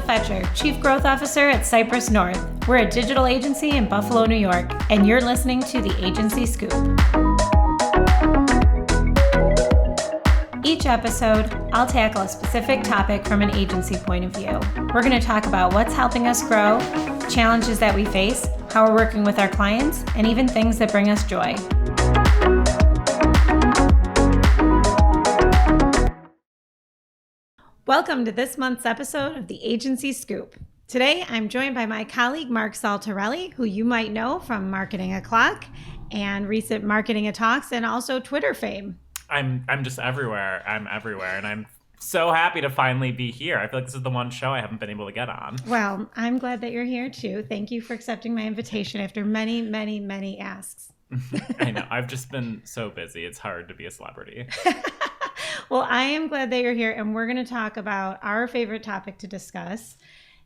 Fetcher, Chief Growth Officer at Cypress North. We're a digital agency in Buffalo, New York, and you're listening to the Agency Scoop. Each episode, I'll tackle a specific topic from an agency point of view. We're going to talk about what's helping us grow, challenges that we face, how we're working with our clients, and even things that bring us joy. Welcome to this month's episode of the Agency Scoop. Today, I'm joined by my colleague, Mark Saltarelli, who you might know from Marketing O'Clock and recent Marketing Talks and also Twitter fame. I'm just everywhere. I'm everywhere, and I'm so happy to finally be here. I feel like this is the one show I haven't been able to get on. Well, I'm glad that you're here too. Thank you for accepting my invitation after many, many, many asks. I know. I've just been so busy. It's hard to be a celebrity. Well, I am glad that you're here, and we're going to talk about our favorite topic to discuss,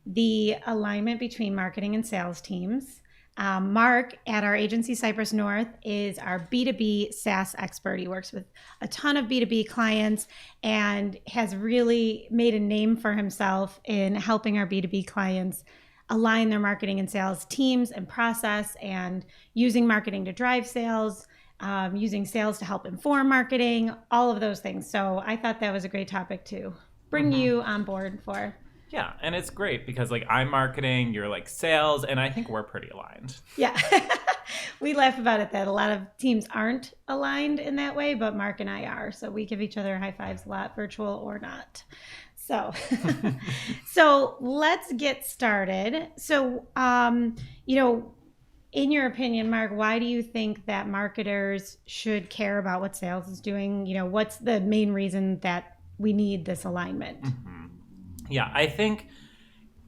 the alignment between marketing and sales teams. Mark at our agency Cypress North is our B2B SaaS expert. He works with a ton of B2B clients and has really made a name for himself in helping our B2B clients align their marketing and sales teams and process, and using marketing to drive sales, using sales to help inform marketing, all of those things. So I thought that was a great topic to bring you on board for. Yeah, and it's great because I'm marketing, you're sales, and I think we're pretty aligned. Yeah, we laugh about it that a lot of teams aren't aligned in that way, but Mark and I are. So we give each other high fives a lot, virtual or not. So, so let's get started. So, in your opinion, Mark, why do you think that marketers should care about what sales is doing? What's the main reason that we need this alignment? Mm-hmm. Yeah, I think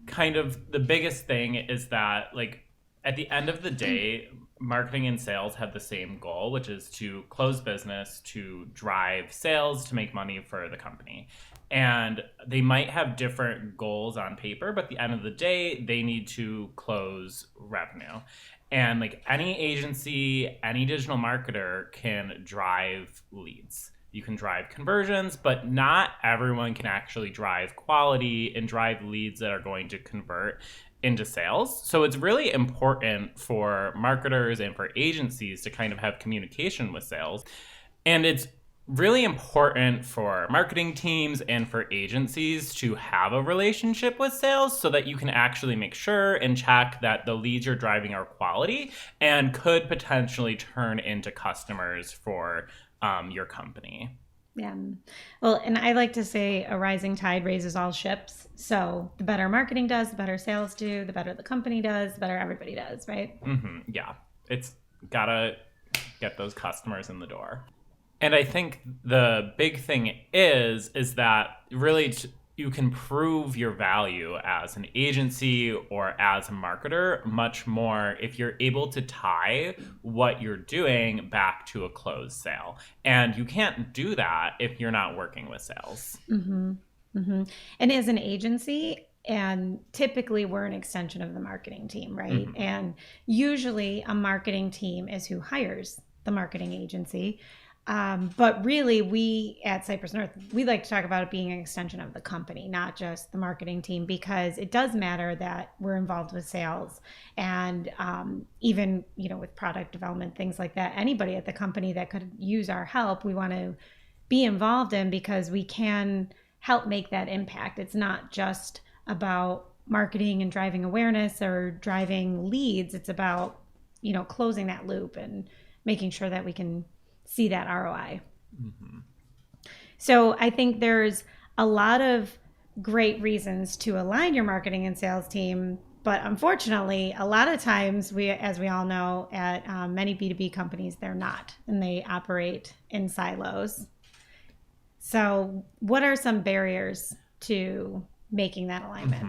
kind of the biggest thing is that at the end of the day, marketing and sales have the same goal, which is to close business, to drive sales, to make money for the company. And they might have different goals on paper, but at the end of the day, they need to close revenue. And any agency, any digital marketer can drive leads. You can drive conversions, but not everyone can actually drive quality and drive leads that are going to convert into sales. So it's really important for marketers and for agencies to kind of have communication with sales. And it's really important for marketing teams and for agencies to have a relationship with sales so that you can actually make sure and check that the leads you're driving are quality and could potentially turn into customers for your company. Yeah. Well, and I like to say a rising tide raises all ships. So the better marketing does, the better sales do, the better the company does, the better everybody does, right? Mm-hmm. Yeah. It's gotta get those customers in the door. And I think the big thing is that really you can prove your value as an agency or as a marketer much more if you're able to tie what you're doing back to a closed sale. And you can't do that if you're not working with sales. Mm-hmm. Mm-hmm. And as an agency, and typically we're an extension of the marketing team, right? Mm-hmm. And usually a marketing team is who hires the marketing agency. But really, we at Cypress North, we like to talk about it being an extension of the company, not just the marketing team, because it does matter that we're involved with sales and even, with product development, things like that. Anybody at the company that could use our help, we want to be involved in because we can help make that impact. It's not just about marketing and driving awareness or driving leads. It's about, closing that loop and making sure that we can see that ROI. Mm-hmm. So I think there's a lot of great reasons to align your marketing and sales team, but unfortunately, a lot of times as we all know, at many B2B companies, they're not, and they operate in silos. So what are some barriers to making that alignment? Mm-hmm.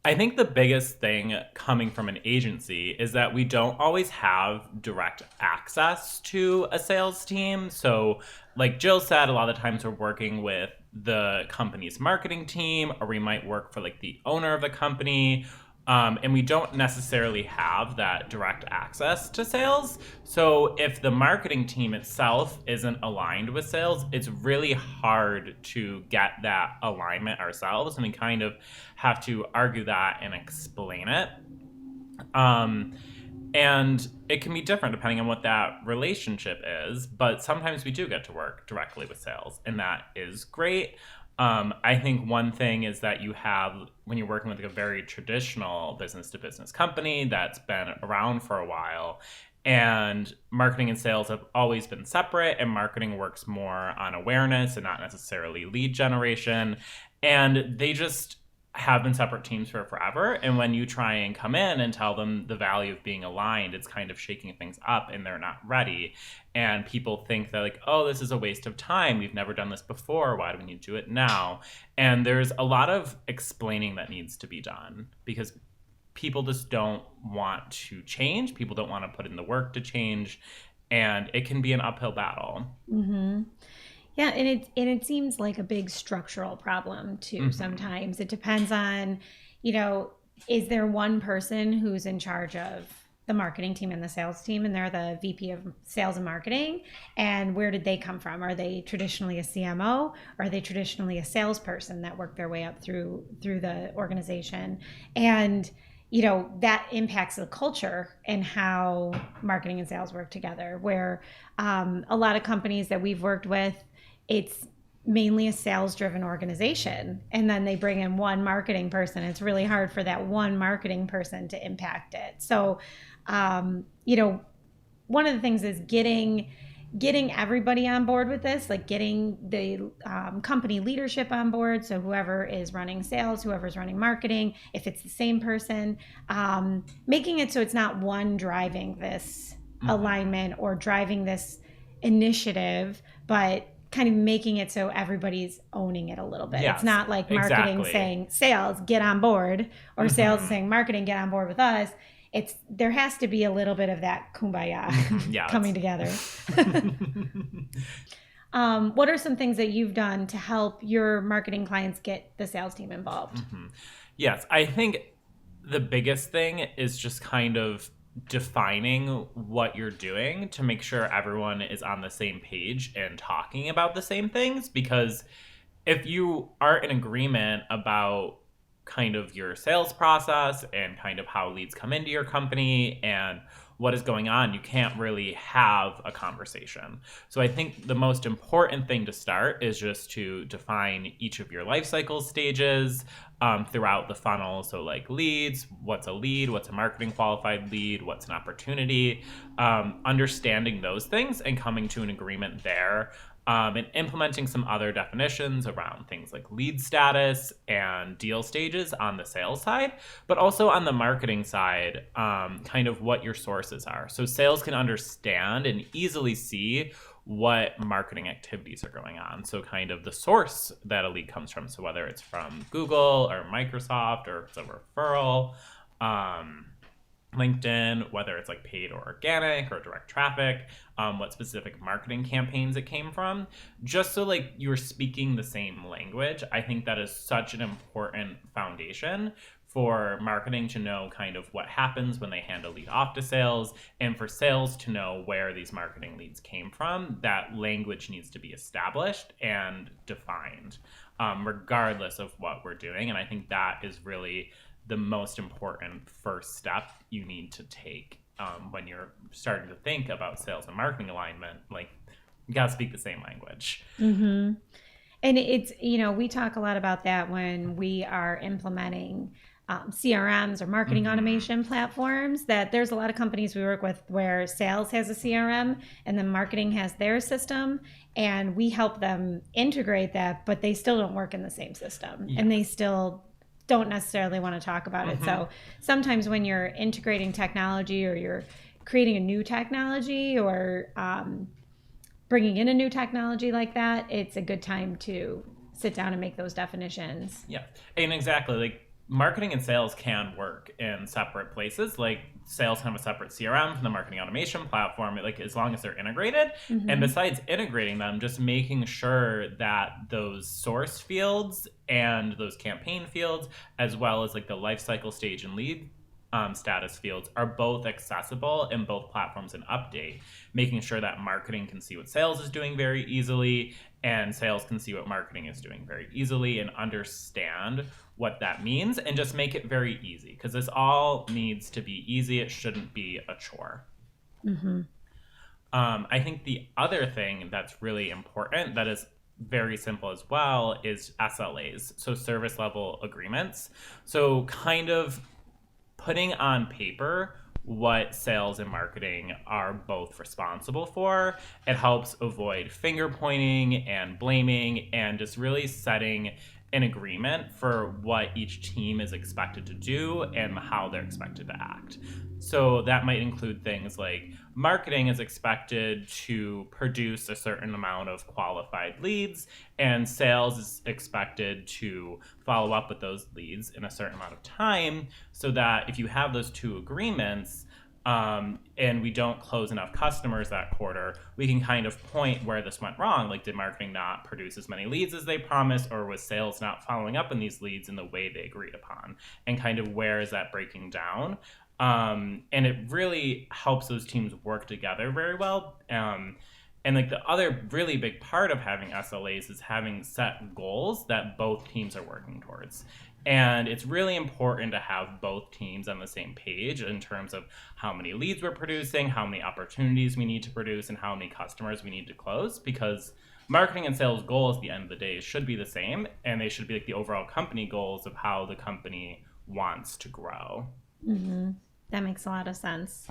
I think the biggest thing coming from an agency is that we don't always have direct access to a sales team. So like Jill said, a lot of the times we're working with the company's marketing team, or we might work for the owner of the company, And we don't necessarily have that direct access to sales. So if the marketing team itself isn't aligned with sales, it's really hard to get that alignment ourselves. And we kind of have to argue that and explain it. Um, and it can be different depending on what that relationship is, but sometimes we do get to work directly with sales, and that is great. I think one thing is that you have, when you're working with like a very traditional business to business company that's been around for a while, and marketing and sales have always been separate, and marketing works more on awareness and not necessarily lead generation. And they just have been separate teams for forever. And when you try and come in and tell them the value of being aligned, it's kind of shaking things up and they're not ready. And people think that, like, oh, this is a waste of time. We've never done this before. Why do we need to do it now? And there's a lot of explaining that needs to be done because people just don't want to change. People don't want to put in the work to change. And it can be an uphill battle. Mm-hmm. Yeah, and it seems like a big structural problem too. Sometimes it depends on, is there one person who's in charge of the marketing team and the sales team, and they're the VP of sales and marketing, and where did they come from? Are they traditionally a CMO, or are they traditionally a salesperson that worked their way up through the organization? And that impacts the culture and how marketing and sales work together, where a lot of companies that we've worked with, it's mainly a sales driven organization, and then they bring in one marketing person. It's really hard for that one marketing person to impact it. So one of the things is getting everybody on board with this, like getting the company leadership on board. So whoever is running sales, whoever's running marketing, if it's the same person, making it so it's not one driving this alignment or driving this initiative, but kind of making it so everybody's owning it a little bit. Yes, it's not like marketing saying, sales, get on board, or sales saying, marketing, get on board with us. There has to be a little bit of that kumbaya coming together. What are some things that you've done to help your marketing clients get the sales team involved? Yes, I think the biggest thing is just kind of defining what you're doing to make sure everyone is on the same page and talking about the same things. Because if you are in agreement about kind of your sales process and kind of how leads come into your company and what is going on, you can't really have a conversation. So I think the most important thing to start is just to define each of your life cycle stages throughout the funnel. So like leads, what's a lead, what's a marketing qualified lead, what's an opportunity, understanding those things and coming to an agreement there. And implementing some other definitions around things like lead status and deal stages on the sales side, but also on the marketing side, kind of what your sources are. So sales can understand and easily see what marketing activities are going on. So kind of the source that a lead comes from. So whether it's from Google or Microsoft or it's a referral, LinkedIn, whether it's like paid or organic or direct traffic, what specific marketing campaigns it came from, just so like you're speaking the same language. I think that is such an important foundation for marketing to know kind of what happens when they hand a lead off to sales, and for sales to know where these marketing leads came from. That language needs to be established and defined, regardless of what we're doing. And I think that is really the most important first step you need to take when you're starting to think about sales and marketing alignment. Like, you gotta speak the same language. Mm-hmm. And it's, we talk a lot about that when we are implementing CRMs or marketing automation platforms, that there's a lot of companies we work with where sales has a CRM and then marketing has their system, and we help them integrate that, but they still don't work in the same system, and they still don't necessarily want to talk about it. So sometimes when you're integrating technology or you're creating a new technology or bringing in a new technology like that, it's a good time to sit down and make those definitions. Yeah, and exactly, like marketing and sales can work in separate places. Like sales can have a separate CRM from the marketing automation platform, like as long as they're integrated. And besides integrating them, just making sure that those source fields and those campaign fields, as well as like the life cycle stage and lead status fields, are both accessible in both platforms and update, making sure that marketing can see what sales is doing very easily and sales can see what marketing is doing very easily and understand what that means, and just make it very easy, because this all needs to be easy. It shouldn't be a chore. I think the other thing that's really important that is very simple as well is SLAs, so service level agreements. So kind of putting on paper what sales and marketing are both responsible for. It helps avoid finger pointing and blaming, and just really setting an agreement for what each team is expected to do and how they're expected to act. So that might include things like marketing is expected to produce a certain amount of qualified leads, and sales is expected to follow up with those leads in a certain amount of time, so that if you have those two agreements, and we don't close enough customers that quarter, we can kind of point where this went wrong. Like, did marketing not produce as many leads as they promised, or was sales not following up on these leads in the way they agreed upon? And kind of where is that breaking down? And it really helps those teams work together very well. And like the other really big part of having SLAs is having set goals that both teams are working towards. And it's really important to have both teams on the same page in terms of how many leads we're producing, how many opportunities we need to produce, and how many customers we need to close, because marketing and sales goals at the end of the day should be the same, and they should be like the overall company goals of how the company wants to grow. That makes a lot of sense.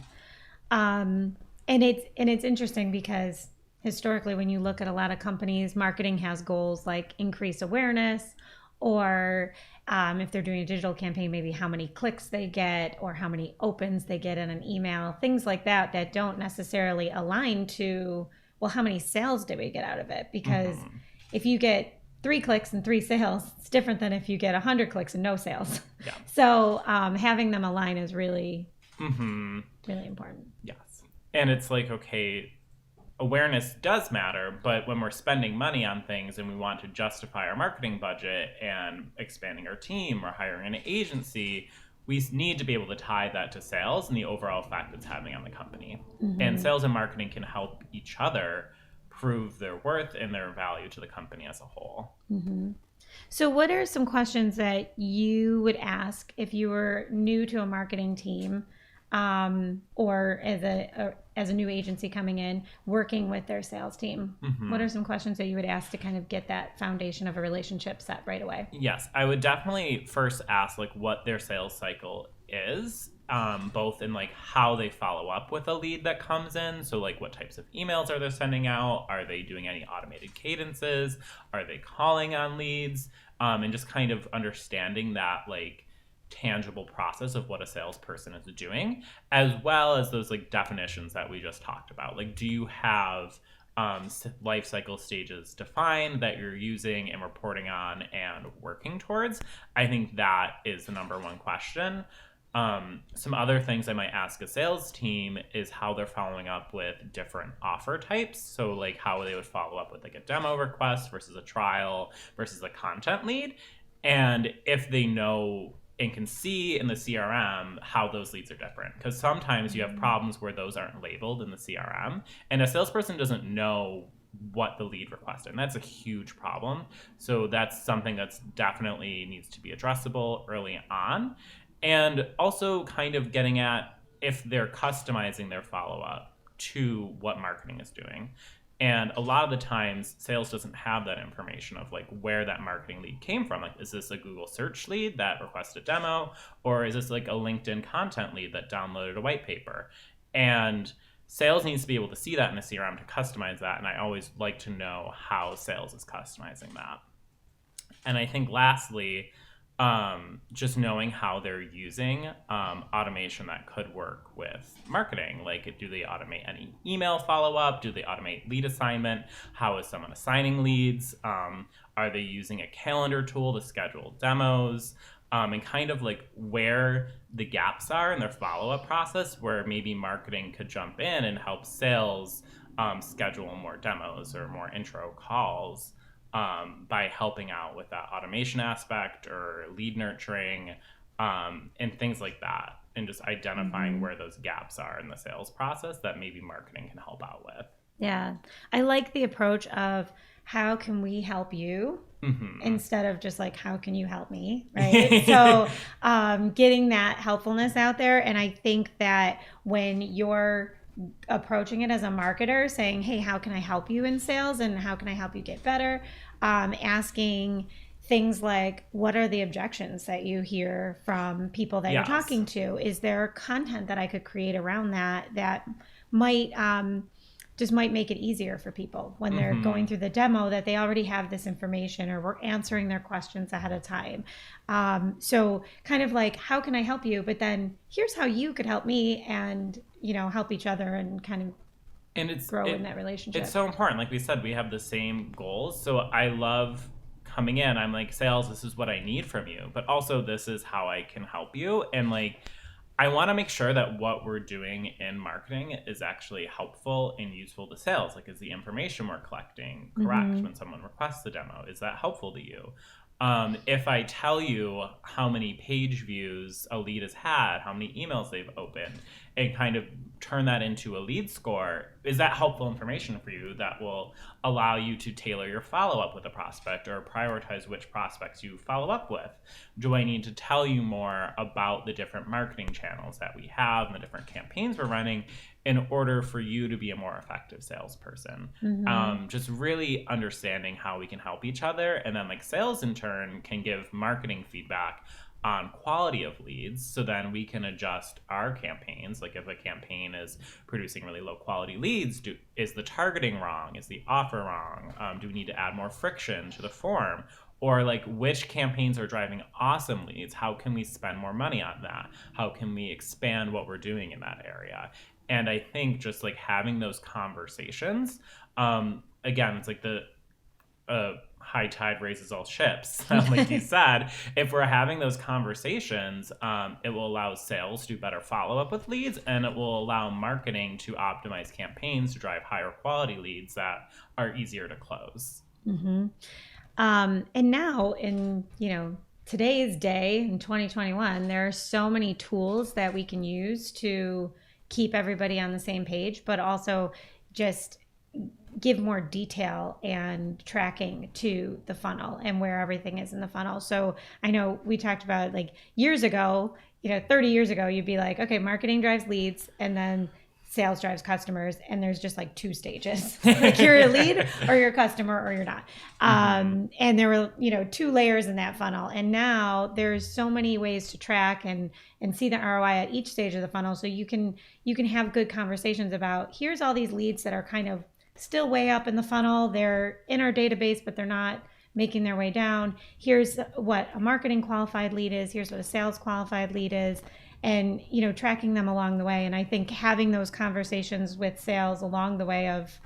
And it's interesting because historically, when you look at a lot of companies, marketing has goals like increase awareness, or if they're doing a digital campaign, maybe how many clicks they get or how many opens they get in an email, things like that, that don't necessarily align to, well, how many sales did we get out of it? Because if you get 3 clicks and 3 sales, it's different than if you get 100 clicks and no sales. Yeah. So having them align is really, really important. Yes. And it's like, okay, awareness does matter, but when we're spending money on things and we want to justify our marketing budget and expanding our team or hiring an agency, we need to be able to tie that to sales and the overall effect it's having on the company. And sales and marketing can help each other prove their worth and their value to the company as a whole. So what are some questions that you would ask if you were new to a marketing team, or as a new agency coming in, working with their sales team? What are some questions that you would ask to kind of get that foundation of a relationship set right away? Yes, I would definitely first ask like what their sales cycle is, both in like how they follow up with a lead that comes in. So like what types of emails are they sending out? Are they doing any automated cadences? Are they calling on leads? And just kind of understanding that like tangible process of what a salesperson is doing, as well as those like definitions that we just talked about. Like, do you have life cycle stages defined that you're using and reporting on and working towards? I think that is the number one question. Some other things I might ask a sales team is how they're following up with different offer types. So like how they would follow up with like a demo request versus a trial versus a content lead. And if they know and can see in the CRM how those leads are different. Because sometimes you have problems where those aren't labeled in the CRM, and a salesperson doesn't know what the lead requested, and that's a huge problem. So that's something that's definitely needs to be addressable early on. And also kind of getting at if they're customizing their follow-up to what marketing is doing. And a lot of the times, sales doesn't have that information of like where that marketing lead came from. Like, is this a Google search lead that requested a demo? Or is this like a LinkedIn content lead that downloaded a white paper? And sales needs to be able to see that in the CRM to customize that. And I always like to know how sales is customizing that. And I think lastly, just knowing how they're using automation that could work with marketing. Like, do they automate any email follow-up? Do they automate lead assignment? How is someone assigning leads? Are they using a calendar tool to schedule demos? and kind of like where the gaps are in their follow-up process, where maybe marketing could jump in and help sales schedule more demos or more intro calls by helping out with that automation aspect or lead nurturing and things like that, and just identifying where those gaps are in the sales process that maybe marketing can help out with. Yeah. I like the approach of how can we help you instead of just like, how can you help me? Right. So getting that helpfulness out there. And I think that when you're approaching it as a marketer, saying, hey, how can I help you in sales and how can I help you get better? Asking things like, what are the objections that you hear from people that Yes. you're talking to? Is there content that I could create around that might just might make it easier for people when they're going through the demo, that they already have this information or we're answering their questions ahead of time. So kind of like, how can I help you? But then here's how you could help me, and, help each other and kind of grow in that relationship. It's so important. Like we said, we have the same goals. So I love coming in. I'm like, sales, this is what I need from you, but also this is how I can help you. And like, I want to make sure that what we're doing in marketing is actually helpful and useful to sales. Like, is the information we're collecting correct when someone requests the demo? Is that helpful to you? If I tell you how many page views a lead has had, how many emails they've opened, and kind of turn that into a lead score, is that helpful information for you that will allow you to tailor your follow-up with a prospect or prioritize which prospects you follow up with? Do I need to tell you more about the different marketing channels that we have and the different campaigns we're running in order for you to be a more effective salesperson? Just really understanding how we can help each other. And then like sales in turn can give marketing feedback on quality of leads, so then we can adjust our campaigns. Like if a campaign is producing really low quality leads, is the targeting wrong? Is the offer wrong? Do we need to add more friction to the form? Or like, which campaigns are driving awesome leads? How can we spend more money on that? How can we expand what we're doing in that area? And I think just like having those conversations, again, it's like the high tide raises all ships. Like you said, if we're having those conversations, it will allow sales to do better follow-up with leads, and it will allow marketing to optimize campaigns to drive higher quality leads that are easier to close. And now in, today's day in 2021, there are so many tools that we can use to keep everybody on the same page, but also just give more detail and tracking to the funnel and where everything is in the funnel. So I know we talked about like years ago, 30 years ago, you'd be like, okay, marketing drives leads and then sales drives customers. And there's just like two stages, like you're a lead or you're a customer or you're not. And there were, two layers in that funnel. And now there's so many ways to track and see the ROI at each stage of the funnel. So you can have good conversations about, here's all these leads that are kind of still way up in the funnel. They're in our database, but they're not making their way down. Here's what a marketing qualified lead is. Here's what a sales qualified lead is. And, tracking them along the way. And I think having those conversations with sales along the way of,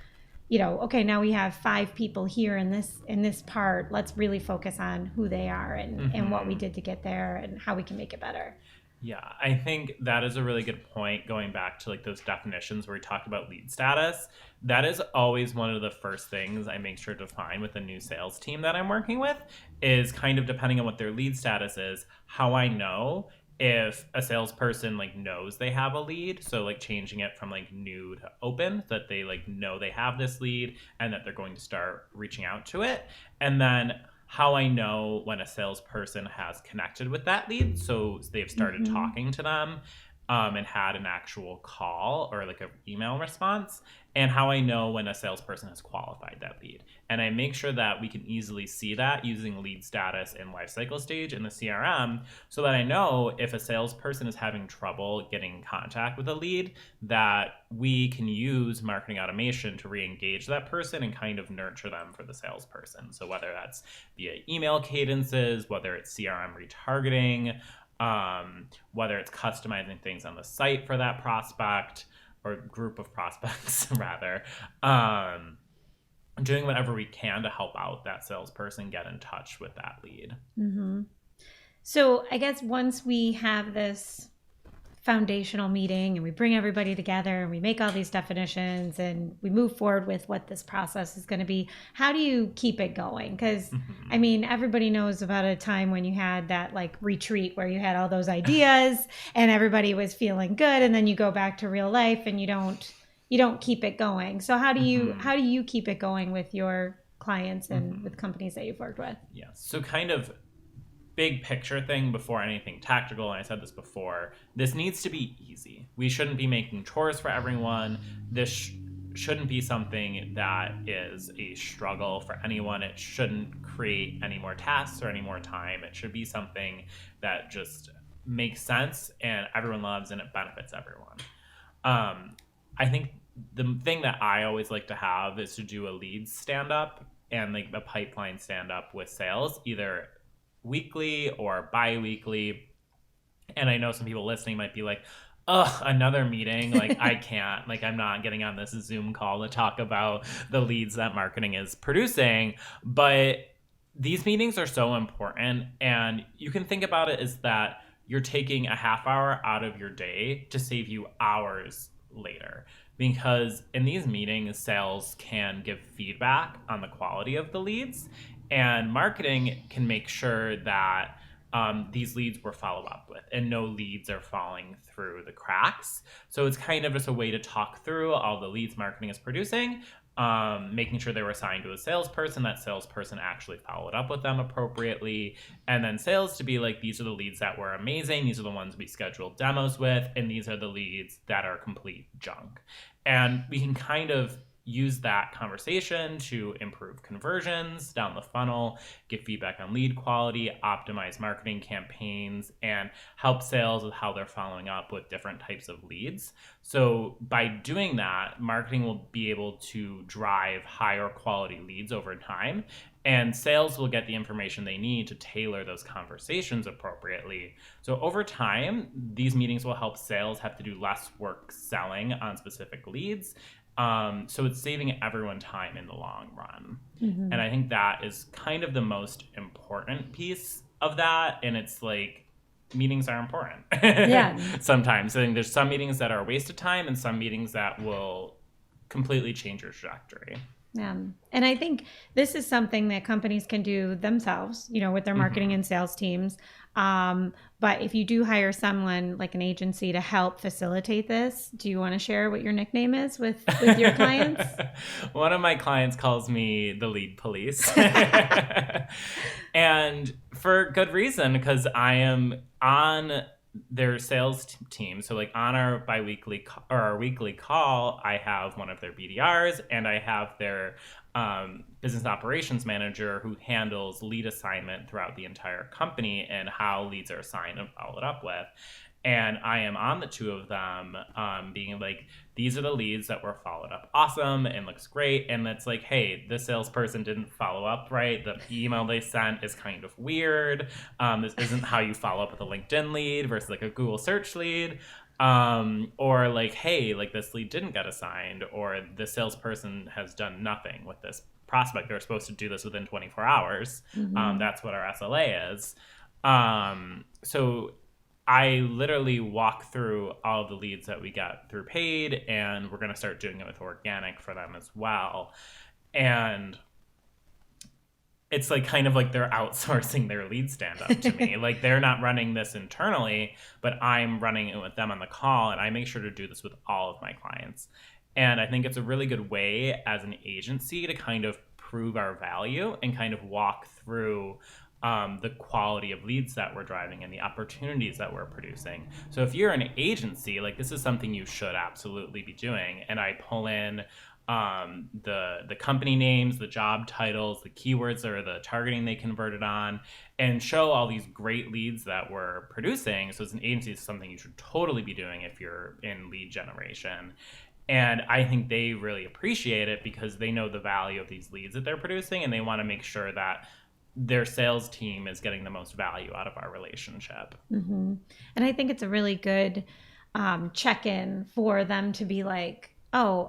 okay, now we have 5 people here in this part. Let's really focus on who they are and what we did to get there and how we can make it better. Yeah, I think that is a really good point, going back to like those definitions where we talked about lead status. That is always one of the first things I make sure to define with a new sales team that I'm working with, is kind of depending on what their lead status is, how I know if a salesperson like knows they have a lead. So like changing it from like new to open, that they like know they have this lead and that they're going to start reaching out to it. And then how I know when a salesperson has connected with that lead, so they've started talking to them and had an actual call or like an email response, and how I know when a salesperson has qualified that lead. And I make sure that we can easily see that using lead status and lifecycle stage in the CRM, so that I know if a salesperson is having trouble getting in contact with a lead, that we can use marketing automation to re-engage that person and kind of nurture them for the salesperson. So whether that's via email cadences, whether it's CRM retargeting, whether it's customizing things on the site for that prospect or group of prospects rather, doing whatever we can to help out that salesperson get in touch with that lead. So I guess once we have this foundational meeting and we bring everybody together and we make all these definitions and we move forward with what this process is going to be, how do you keep it going? Because I mean, everybody knows about a time when you had that like retreat where you had all those ideas and everybody was feeling good, and then you go back to real life and you don't keep it going. So how do you keep it going with your clients and with companies that you've worked with? Yeah. So kind of big picture thing before anything tactical, and I said this before, this needs to be easy. We shouldn't be making chores for everyone. This shouldn't be something that is a struggle for anyone. It shouldn't create any more tasks or any more time. It should be something that just makes sense and everyone loves and it benefits everyone. I think the thing that I always like to have is to do a lead stand up and like a pipeline stand up with sales, either weekly or bi-weekly. And I know some people listening might be like, ugh, another meeting. Like, I can't, like, I'm not getting on this Zoom call to talk about the leads that marketing is producing. But these meetings are so important. And you can think about it as that you're taking a half hour out of your day to save you hours later. Because in these meetings, sales can give feedback on the quality of the leads, and marketing can make sure that these leads were followed up with and no leads are falling through the cracks. So it's kind of just a way to talk through all the leads marketing is producing, making sure they were assigned to a salesperson, that salesperson actually followed up with them appropriately, and then sales to be like, these are the leads that were amazing, these are the ones we scheduled demos with, and these are the leads that are complete junk. And we can kind of use that conversation to improve conversions down the funnel, get feedback on lead quality, optimize marketing campaigns, and help sales with how they're following up with different types of leads. So by doing that, marketing will be able to drive higher quality leads over time, and sales will get the information they need to tailor those conversations appropriately. So over time, these meetings will help sales have to do less work selling on specific leads. So it's saving everyone time in the long run. And I think that is kind of the most important piece of that. And it's like, meetings are important. Yeah. Sometimes I think there's some meetings that are a waste of time and some meetings that will completely change your trajectory. Yeah. And I think this is something that companies can do themselves, with their marketing and sales teams. But if you do hire someone like an agency to help facilitate this, do you want to share what your nickname is with your clients? One of my clients calls me the lead police. And for good reason, because I am on their sales team. So like on our bi-weekly or our weekly call, I have one of their BDRs and I have their business operations manager who handles lead assignment throughout the entire company and how leads are assigned and followed up with. And I am on the two of them being like, these are the leads that were followed up awesome and looks great. And it's like, hey, the salesperson didn't follow up right. The email they sent is kind of weird. This isn't how you follow up with a LinkedIn lead versus like a Google search lead. Or like, hey, like this lead didn't get assigned, or the salesperson has done nothing with this prospect. They're supposed to do this within 24 hours. That's what our SLA is. So I literally walk through all of the leads that we got through paid, and we're going to start doing it with organic for them as well. And it's like kind of like they're outsourcing their lead stand up to me. Like they're not running this internally, but I'm running it with them on the call, and I make sure to do this with all of my clients. And I think it's a really good way as an agency to kind of prove our value and kind of walk through the quality of leads that we're driving and the opportunities that we're producing. So if you're an agency, like this is something you should absolutely be doing. And I pull in the company names, the job titles, the keywords or the targeting they converted on, and show all these great leads that we're producing. So as an agency, it's something you should totally be doing if you're in lead generation. And I think they really appreciate it because they know the value of these leads that they're producing, and they want to make sure that their sales team is getting the most value out of our relationship. And I think it's a really good check-in for them to be like, all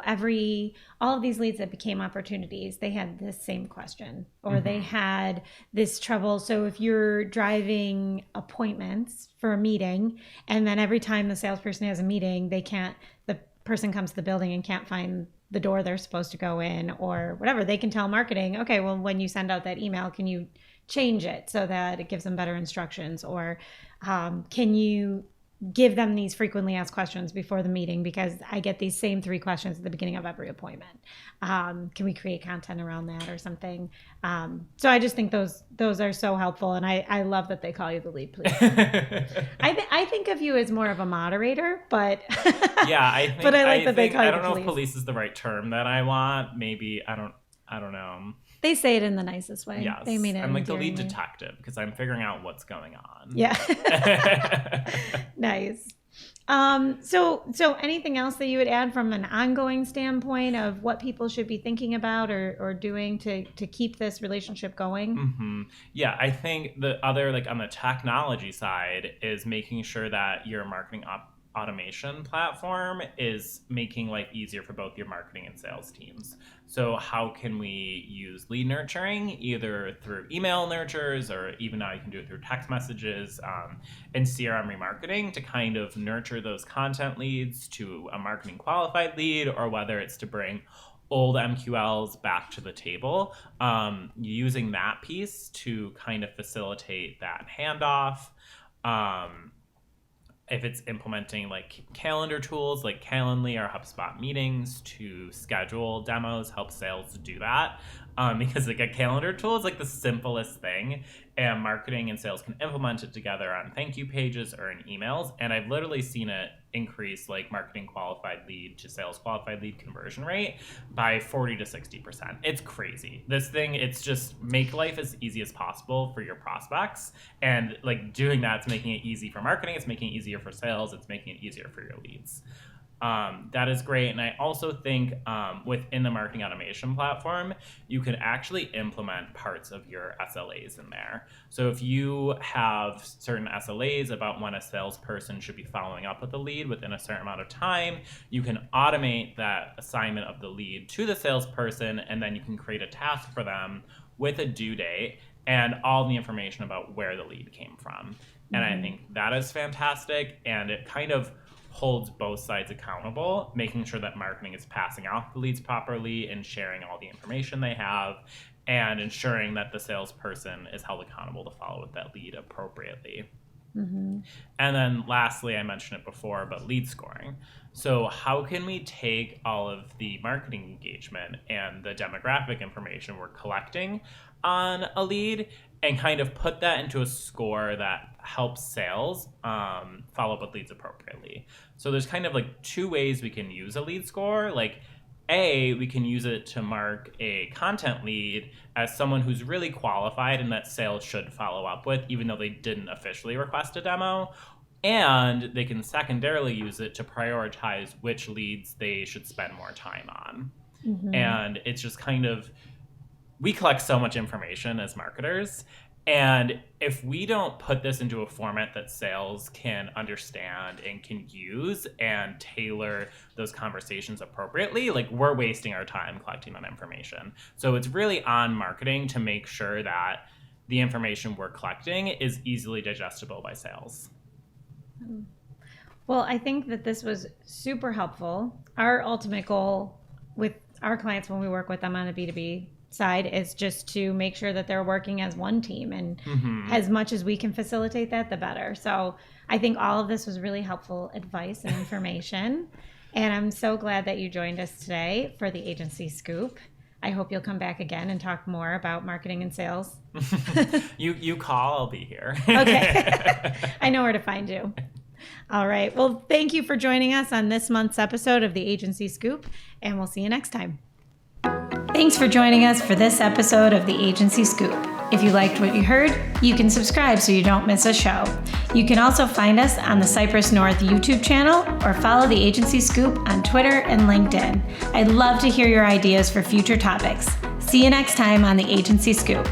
of these leads that became opportunities, they had this same question, or they had this trouble. So if you're driving appointments for a meeting, and then every time the salesperson has a meeting, the person comes to the building and can't find the door they're supposed to go in or whatever, they can tell marketing, okay, well, when you send out that email, can you change it so that it gives them better instructions? Or can you give them these frequently asked questions before the meeting, because I get these same 3 questions at the beginning of every appointment. Can we create content around that or something? So I just think those are so helpful, and I love that they call you the lead police. I think of you as more of a moderator, but yeah, I think, but I like that they call you the police. I don't know if police is the right term that I want. Maybe I don't know. They say it in the nicest way. Yes. They mean it. I'm like the lead detective because I'm figuring out what's going on. Yeah. Nice. So anything else that you would add from an ongoing standpoint of what people should be thinking about or doing to keep this relationship going? Mm-hmm. Yeah, I think the other, like on the technology side, is making sure that your marketing automation platform is making life easier for both your marketing and sales teams. So how can we use lead nurturing, either through email nurtures, or even now you can do it through text messages and CRM remarketing, to kind of nurture those content leads to a marketing qualified lead, or whether it's to bring old MQLs back to the table, using that piece to kind of facilitate that handoff. If it's implementing like calendar tools like Calendly or HubSpot meetings to schedule demos, help sales do that. Because like a calendar tool is like the simplest thing, and marketing and sales can implement it together on thank you pages or in emails. And I've literally seen it increase like marketing qualified lead to sales qualified lead conversion rate by 40 to 60%. It's crazy. This thing, it's just make life as easy as possible for your prospects. And like doing that's making it easy for marketing. It's making it easier for sales. It's making it easier for your leads. That is great. And I also think within the marketing automation platform, you can actually implement parts of your SLAs in there. So if you have certain SLAs about when a salesperson should be following up with a lead within a certain amount of time, you can automate that assignment of the lead to the salesperson, and then you can create a task for them with a due date and all the information about where the lead came from. And I think that is fantastic, and it kind of holds both sides accountable, making sure that marketing is passing out the leads properly and sharing all the information they have, and ensuring that the salesperson is held accountable to follow with that lead appropriately. And then lastly, I mentioned it before, but lead scoring. So how can we take all of the marketing engagement and the demographic information we're collecting on a lead and kind of put that into a score that helps sales follow up with leads appropriately? So there's kind of like 2 ways we can use a lead score. Like we can use it to mark a content lead as someone who's really qualified and that sales should follow up with, even though they didn't officially request a demo. And they can secondarily use it to prioritize which leads they should spend more time on. And it's just kind of, we collect so much information as marketers, and if we don't put this into a format that sales can understand and can use and tailor those conversations appropriately, like we're wasting our time collecting that information. So it's really on marketing to make sure that the information we're collecting is easily digestible by sales. Well, I think that this was super helpful. Our ultimate goal with our clients when we work with them on a B2B side is just to make sure that they're working as one team, and as much as we can facilitate that, the better. So I think all of this was really helpful advice and information, and I'm so glad that you joined us today for the Agency Scoop. I hope you'll come back again and talk more about marketing and sales. You call, I'll be here. Okay. I know where to find you. All right. Well, thank you for joining us on this month's episode of the Agency Scoop, and we'll see you next time. Thanks for joining us for this episode of the Agency Scoop. If you liked what you heard, you can subscribe so you don't miss a show. You can also find us on the Cypress North YouTube channel or follow the Agency Scoop on Twitter and LinkedIn. I'd love to hear your ideas for future topics. See you next time on the Agency Scoop.